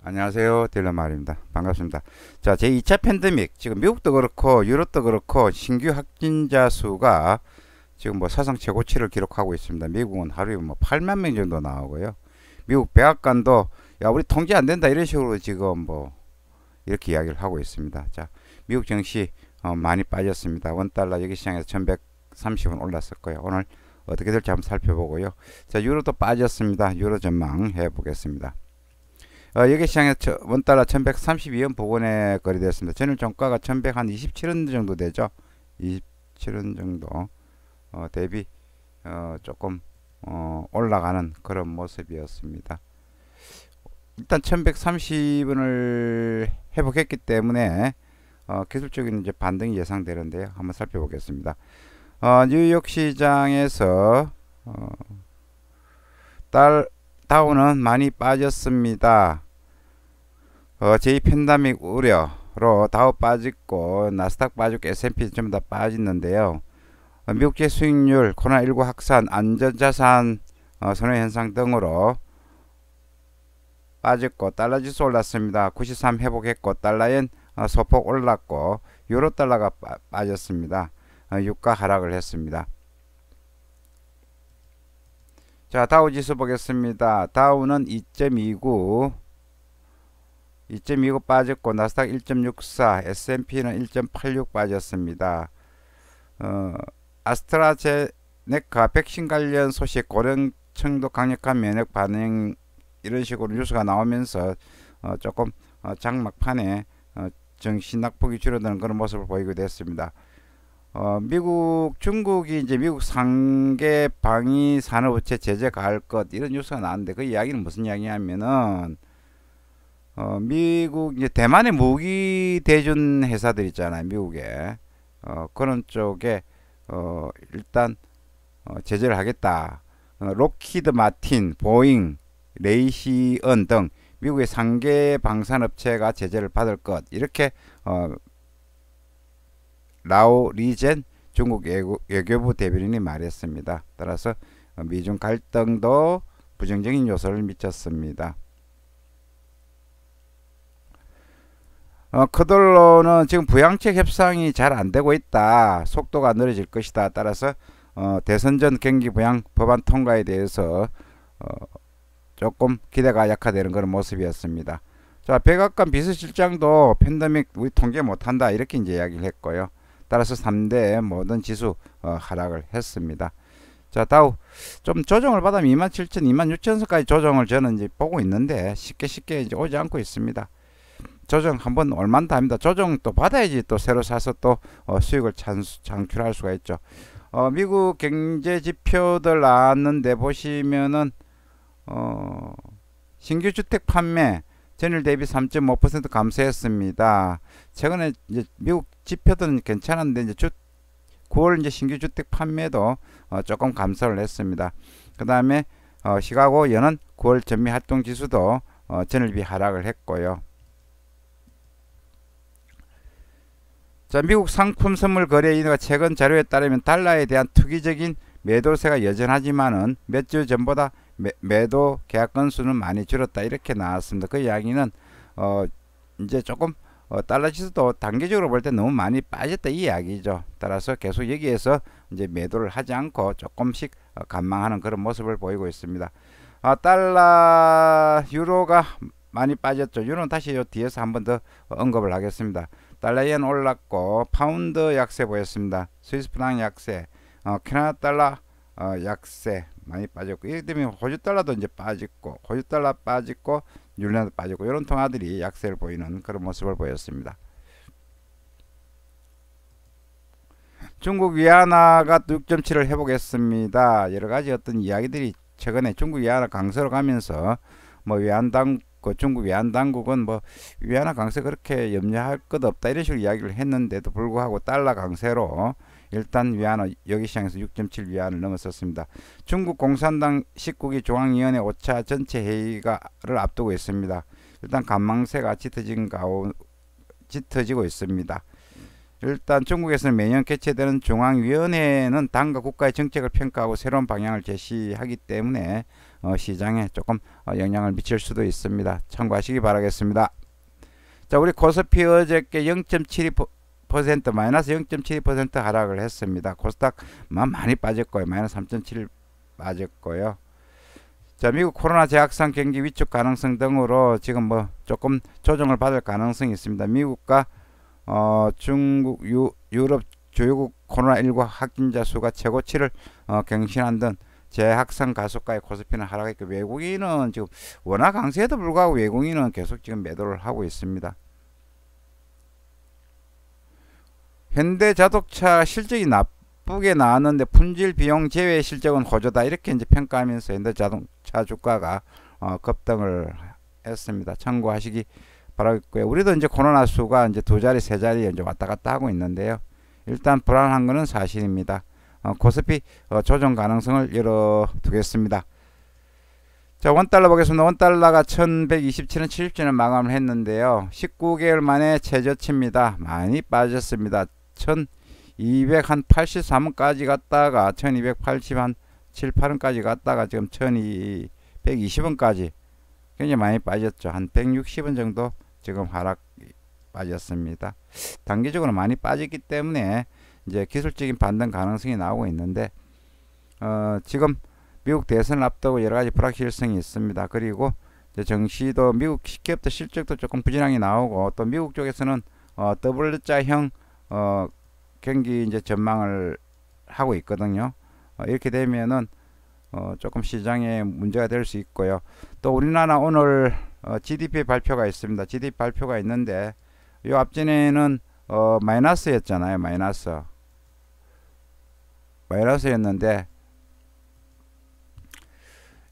안녕하세요. 딜러마입니다. 반갑습니다. 자, 제2차 팬데믹, 지금 미국도 그렇고 유럽도 그렇고 신규 확진자 수가 지금 뭐 사상 최고치를 기록하고 있습니다. 미국은 하루에 뭐 8만 명 정도 나오고요. 미국 백악관도 야, 우리 통제 안 된다 이런 식으로 지금 뭐 이렇게 이야기를 하고 있습니다. 자, 미국 증시 많이 빠졌습니다. 원달러 여기 시장에서 1130원 올랐었고요. 오늘 어떻게 될지 한번 살펴보고요. 자, 유로도 빠졌습니다. 유로 전망 해보겠습니다. 여기 시장에 원달러 1132원 부근에 거래되었습니다. 전일 종가가 1127원 정도 되죠. 27원 정도 대비 조금 올라가는 그런 모습이었습니다. 일단 1130원을 회복했기 때문에 기술적인 이제 반등이 예상되는데요. 한번 살펴보겠습니다. 뉴욕 시장에서 다우는 많이 빠졌습니다. 제2 팬데믹 우려로 다우 빠졌고 나스닥 빠졌고 S&P 전부 다 빠졌는데요. 미국제 수익률, 코로나19 확산, 안전자산 선호 현상 등으로 빠졌고 달러지수 올랐습니다. 93 회복했고 달러엔 소폭 올랐고 유로달러가 빠졌습니다. 유가 하락을 했습니다. 자, 다우지수 보겠습니다. 다우는 2.29 빠졌고 나스닥 1.64, S&P는 1.86 빠졌습니다. 아스트라제네카 백신 관련 소식, 고령층도 강력한 면역 반응 이런 식으로 뉴스가 나오면서 조금 장막판에 정신 낙폭이 줄어드는 그런 모습을 보이게 됐습니다. 중국이 이제 미국 상계 방위 산업업체 제재 가할 것 이런 뉴스가 나왔는데 그 이야기는 무슨 이야기냐면은 미국 이제 대만의 무기 대준 회사들 있잖아요. 미국에 그런 쪽에 일단 제재를 하겠다. 록히드 마틴, 보잉, 레이시언 등 미국의 상계 방산업체가 제재를 받을 것 이렇게 라오 리젠 중국 외교부 대변인이 말했습니다. 따라서 미중 갈등도 부정적인 요소를 미쳤습니다. 크돌로는 지금 부양책 협상이 잘 안되고 있다. 속도가 느려질 것이다. 따라서 대선 전 경기 부양 법안 통과에 대해서 조금 기대가 약화되는 그런 모습이었습니다. 자, 백악관 비서실장도 팬데믹 우리 통제 못한다 이렇게 이제 이야기를 했고요. 따라서 3대 모든 지수 하락을 했습니다. 자, 다우 좀 조정을 받으면 27,000, 26,000선까지 조정을 저는 이제 보고 있는데 쉽게 이제 오지 않고 있습니다. 조정 한번 얼만다 합니다. 조정 또 받아야지 또 새로 사서 또 수익을 창출할 수가 있죠. 미국 경제 지표들 나왔는데 보시면은 신규 주택 판매 전일 대비 3.5% 감소했습니다. 최근에 이제 미국 지표들은 괜찮은데 이제 9월 이제 신규 주택 판매도 조금 감소를 했습니다. 그 다음에 시카고 연은 9월 전미 활동 지수도 전일 대비 하락을 했고요. 자, 미국 상품 선물 거래인회가 최근 자료에 따르면 달러에 대한 투기적인 매도세가 여전하지만은 몇 주 전보다 매도 계약 건수는 많이 줄었다 이렇게 나왔습니다. 그 이야기는 이제 조금 달러 지수도 단기적으로 볼 때 너무 많이 빠졌다 이 이야기죠. 따라서 계속 여기에서 이제 매도를 하지 않고 조금씩 관망하는 그런 모습을 보이고 있습니다. 달러 유로가 많이 빠졌죠. 유로는 다시 요 뒤에서 한번 더 언급을 하겠습니다. 달러엔 올랐고 파운드 약세 보였습니다. 스위스 프랑 약세, 캐나다 달러 약세 많이 빠졌고 이렇게 되면 호주 달러도 이제 빠졌고 호주 달러 빠졌고 뉴질랜드 빠졌고 이런 통화들이 약세를 보이는 그런 모습을 보였습니다. 중국 위안화가 6.7을 해보겠습니다. 여러가지 어떤 이야기들이 최근에 중국 위안화 강세로 가면서 뭐 중국 위안 당국은 뭐 위안화 강세 그렇게 염려할 것 없다 이런 식으로 이야기를 했는데도 불구하고 달러 강세로 일단 위안화 여기 시장에서 6.7 위안을 넘었었습니다. 중국 공산당 19기 중앙위원회 5차 전체 회의를 앞두고 있습니다. 일단 관망세가 짙어지고 있습니다. 일단 중국에서는 매년 개최되는 중앙위원회는 당과 국가의 정책을 평가하고 새로운 방향을 제시하기 때문에 시장에 조금 영향을 미칠 수도 있습니다. 참고하시기 바라겠습니다. 자, 우리 코스피 어저께 0.72% 마이너스 0.72% 하락을 했습니다. 코스닥만 많이 빠졌고요. 마이너스 3.7 빠졌고요. 자, 미국 코로나 재확산 경기 위축 가능성 등으로 지금 뭐 조금 조정을 받을 가능성이 있습니다. 미국과 중국, 유럽 주요국 코로나19 확진자 수가 최고치를 경신한 등 재확산 가속과의 코스피는 하락했고, 외국인은 지금 워낙 강세에도 불구하고 외국인은 계속 지금 매도를 하고 있습니다. 현대자동차 실적이 나쁘게 나왔는데 품질 비용 제외 실적은 호조다, 이렇게 이제 평가하면서 현대자동차 주가가 급등을 했습니다. 참고하시기 바라겠고요. 우리도 이제 코로나 수가 이제 두 자리 세 자리 이제 왔다 갔다 하고 있는데요. 일단 불안한 것은 사실입니다. 코스피 조정 가능성을 열어두겠습니다. 자, 원달러 보겠습니다. 원달러가 1127원 70전을 마감을 했는데요. 19개월 만에 최저치입니다. 많이 빠졌습니다. 1283원까지 갔다가 1280한 7, 8원까지 갔다가 지금 1220원까지 굉장히 많이 빠졌죠. 한 160원 정도 지금 하락 빠졌습니다. 단기적으로 많이 빠졌기 때문에 이제 기술적인 반등 가능성이 나오고 있는데, 지금 미국 대선을 앞두고 여러 가지 불확실성이 있습니다. 그리고 이제 정시도 미국 기업들 실적도 조금 부진하게 나오고, 또 미국 쪽에서는 W자형 경기 이제 전망을 하고 있거든요. 이렇게 되면은 조금 시장에 문제가 될 수 있고요. 또 우리나라 오늘 GDP 발표가 있습니다. GDP 발표가 있는데, 요 앞전에는 마이너스였잖아요. 마이너스였는데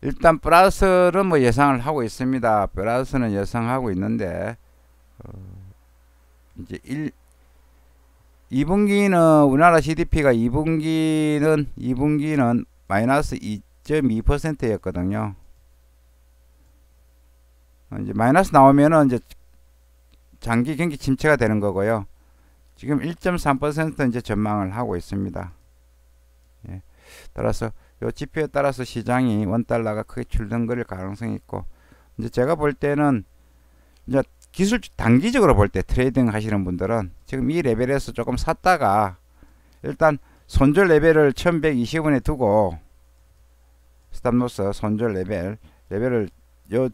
일단 플러스는 뭐 예상을 하고 있습니다. 플러스는 예상하고 있는데 이제 2분기는 우리나라 GDP가 2분기는 마이너스 2.2%였거든요. 이제 마이너스 나오면은 이제 장기 경기 침체가 되는 거고요. 지금 1.3% 이제 전망을 하고 있습니다. 예. 따라서 요 지표에 따라서 시장이 원달러가 크게 출렁거릴 가능성이 있고, 이제 제가 볼 때는 이제 단기적으로 볼 때 트레이딩 하시는 분들은 지금 이 레벨에서 조금 샀다가 일단 손절 레벨을 1120원에 두고, 스탑로스 손절 레벨을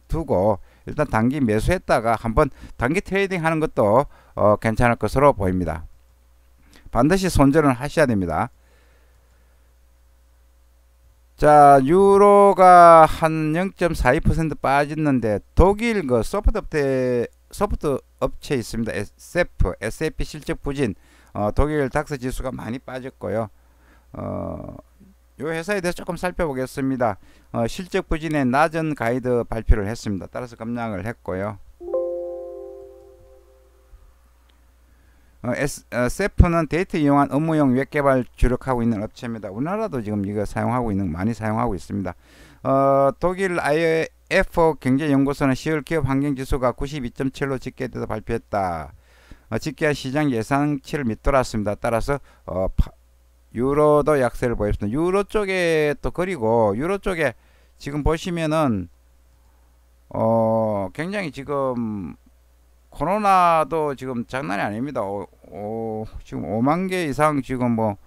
두고 일단 단기 매수했다가 한번 단기 트레이딩 하는 것도 괜찮을 것으로 보입니다. 반드시 손절은 하셔야 됩니다. 자, 유로가 한 0.42% 빠졌는데, 독일 그 소프트 업체 있습니다. SAP 실적 부진, 독일 닥스 지수가 많이 빠졌고요. 요 회사에 대해서 조금 살펴보겠습니다. 실적 부진의 낮은 가이드 발표를 했습니다. 따라서 급락을 했고요. SAP는 데이터 이용한 업무용 웹 개발 주력하고 있는 업체입니다. 우리나라도 지금 이거 많이 사용하고 있습니다. 독일 IFO 경제연구소는 10월 기업 환경지수가 92.7로 집계돼서 발표했다. 집계한 시장 예상치를 밑돌았습니다. 따라서 유로도 약세를 보였습니다. 유로 쪽에 또, 그리고 유로 쪽에 지금 보시면은 굉장히 지금 코로나도 지금 장난이 아닙니다. 지금 5만 개 이상, 지금 뭐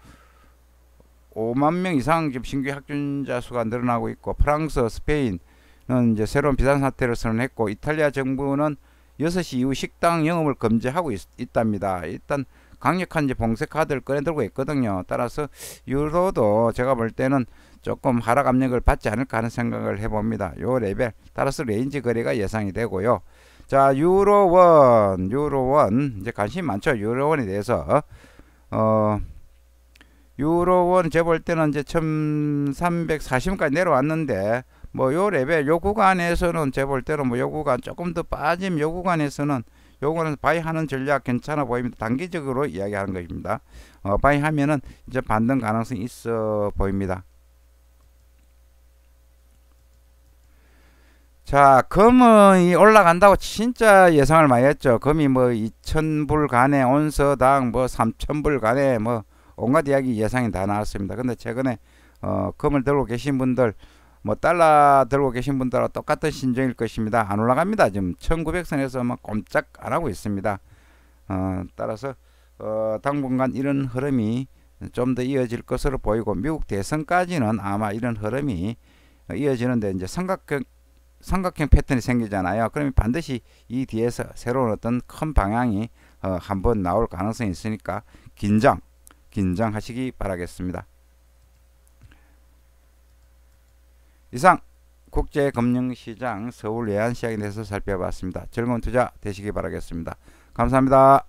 5만 명 이상 지금 신규 확진자 수가 늘어나고 있고, 프랑스, 스페인은 이제 새로운 비상사태를 선언했고, 이탈리아 정부는 6시 이후 식당 영업을 금지하고 있답니다. 일단 강력한 이제 봉쇄 카드를 꺼내들고 있거든요. 따라서 유로도 제가 볼 때는 조금 하락 압력을 받지 않을까 하는 생각을 해봅니다. 요 레벨 따라서 레인지 거래가 예상이 되고요. 자, 유로원 이제 관심이 많죠. 유로원에 대해서 유로원 제가 볼 때는 이제 1340원까지 내려왔는데, 뭐 요 레벨 요 구간에서는 제가 볼 때는 뭐 요 구간 조금 더 빠짐, 요 구간에서는 요거는 바이하는 전략 괜찮아 보입니다. 단기적으로 이야기하는 것입니다. 바이하면은 이제 반등 가능성이 있어 보입니다. 자, 금이 올라간다고 진짜 예상을 많이 했죠. 금이 뭐 2000불 간에, 온서당 뭐 3000불 간에 뭐 온갖 이야기 예상이 다 나왔습니다. 근데 최근에 금을 들고 계신 분들 뭐 달러 들고 계신 분들하고 똑같은 신종일 것입니다. 안 올라갑니다. 지금 1900선에서 막 꼼짝 안 하고 있습니다. 따라서 당분간 이런 흐름이 좀 더 이어질 것으로 보이고, 미국 대선까지는 아마 이런 흐름이 이어지는데, 이제 삼각형 패턴이 생기잖아요. 그러면 반드시 이 뒤에서 새로운 어떤 큰 방향이 한번 나올 가능성이 있으니까 긴장하시기 바라겠습니다. 이상 국제금융시장 서울 외환시장에 대해서 살펴봤습니다. 즐거운 투자 되시기 바라겠습니다. 감사합니다.